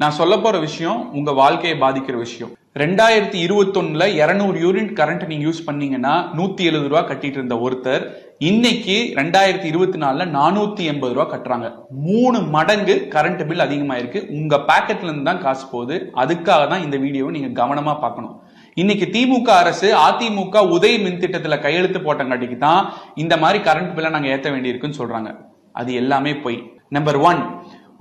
நான் சொல்ல போற விஷயம் உங்க வாழ்க்கையை பாதிக்கிற விஷயம். 2021ல 200 யூனிட் கரண்ட் நீங்க யூஸ் பண்ணீங்கன்னா 170 ரூபாய் கட்டிட்டு இருந்த ஒருத்தர் இன்னைக்கு 2024ல 480 ரூபாய் கட்டுறாங்க. 3 மடங்கு கரண்ட் பில் அதிகமாயிருக்கு. உங்க பாக்கெட்ல இருந்து தான் காசு போகுது. அதுக்காக தான் இந்த வீடியோவை நீங்க கவனமா பார்க்கணும். இன்னைக்கு திமுக அரசு அதிமுக உதய் மின் திட்டத்துல கையெழுத்து போட்டங்காட்டிக்கு தான் இந்த மாதிரி கரண்ட் பில்லை நாங்க ஏத்த வேண்டியிருக்குன்னு சொல்றாங்க. அது எல்லாமே போய். நம்பர் 1,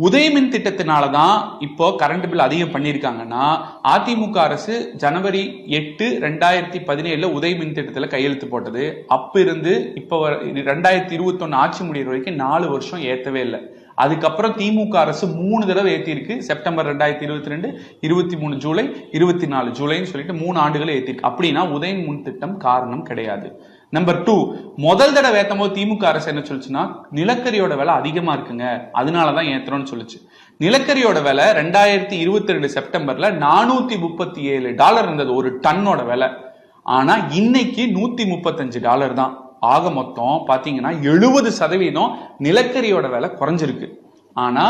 உதய மின் திட்டத்தினாலதான் இப்போ கரண்ட் பில் அதிகம் பண்ணிருக்காங்கன்னா அதிமுக அரசு ஜனவரி 8, 2017 உதய மின் திட்டத்துல கையெழுத்து போட்டது. அப்ப இருந்து இப்ப 2021 ஆட்சி முடிகிற வரைக்கும் 4 வருஷம் ஏத்தவே இல்லை. அதுக்கப்புறம் திமுக அரசு 3 தடவை ஏத்திருக்கு. செப்டம்பர் 2022, 23 ஜூலை, 24 ஜூலைன்னு சொல்லிட்டு 3 ஆண்டுகளை ஏத்திருக்கு. அப்படின்னா உதய மின் திட்டம் காரணம் கிடையாது. நம்பர் 2, முதல் தடவை ஏத்தும் போது திமுக அரசு என்ன சொல்லுச்சுன்னா நிலக்கரியோட விலை அதிகமா இருக்குங்க, அதனாலதான் ஏத்துறோம்னு சொல்லுச்சு. நிலக்கரியோட விலை 2022 செப்டம்பர்ல $437 இருந்தது ஒரு டன்னோட விலை. ஆனா இன்னைக்கு $135 தான். ஆக மொத்தம் பாத்தீங்கன்னா 70% நிலக்கரியோட விலை குறைஞ்சிருக்கு. ஆனா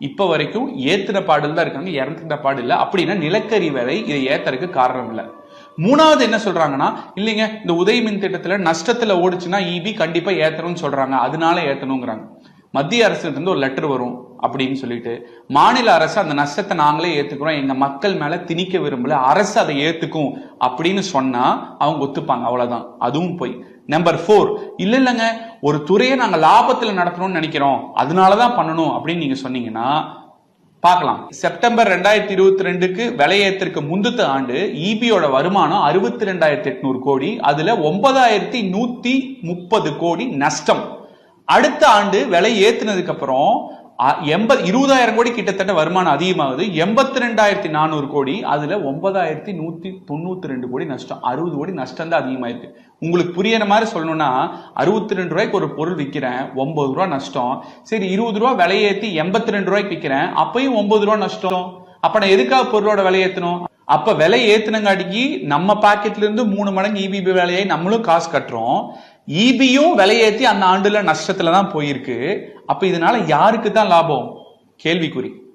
இப்ப வரைக்கும் ஏத்துற பாடல் தான் இருக்காங்க, இறந்துட்ட பாடு இல்ல. அப்படின்னா நிலக்கரி விலை இதை ஏத்தறதுக்கு காரணம் இல்ல. 3வது என்ன சொல்றாங்கன்னா, இல்லைங்க இந்த உதய மின் திட்டத்துல நஷ்டத்துல ஓடுச்சுன்னா ஈபி கண்டிப்பா ஏத்தணும்னு சொல்றாங்க, அதனால ஏத்தணுங்கிறாங்க. மத்திய அரசு இருந்து ஒரு லெட்டர் வரும் அப்படின்னு சொல்லிட்டு மாநில அரசு அந்த நஷ்டத்தை நாங்களே ஏத்துக்கிறோம், எங்க மக்கள் மேல திணிக்க விரும்பல, அரசு அதை ஏத்துக்கும் அப்படின்னு சொன்னா அவங்க ஒத்துப்பாங்க, அவ்வளவுதான். அதுவும் போய். நம்பர் 4, இல்லைங்க ஒரு துறையை நாங்க லாபத்துல நடத்தணும்னு நினைக்கிறோம், அதனாலதான் பண்ணணும் அப்படின்னு நீங்க சொன்னீங்கன்னா பார்க்கலாம். செப்டம்பர் 2022க்கு விலையேத்திற்கு முந்தத்த ஆண்டு இபியோட வருமானம் 62,800 கோடி, அதுல 9,130 கோடி நஷ்டம். அடுத்த ஆண்டு விலை ஏத்துனதுக்கு அப்புறம் 20,000 கோடி கிட்டத்தட்ட வருமானம் அதிகமாகுது. 82,400 கோடி, அதுல 9,192 கோடி நஷ்டம். 60 கோடி நஷ்டம் தான் அதிகமாயிருக்கு. உங்களுக்கு புரியற மாதிரி சொல்லணும்னா 62 ரூபாய்க்கு ஒரு பொருள் விற்கிறேன், 9 ரூபாய் நஷ்டம். சரி 20 ரூபாய் விலையேத்தி 82 ரூபாய்க்கு விற்கிறேன், அப்பயும் 9 ரூபாய் நஷ்டம். அப்ப நான் எதுக்காக பொருளோட விலை ஏத்தணும்? அப்ப விலை ஏத்துனங்காட்டிக்கு நம்ம பாக்கெட்ல இருந்து 3 மடங்கு இபி விலையை நம்மளும் காசு கட்டுறோம். இபியும் விலையேத்தி அந்த ஆண்டுல நஷ்டத்துல தான் போயிருக்கு. அப்ப இதனால யாருக்கு தான் லாபம்? கேள்விக்குறி.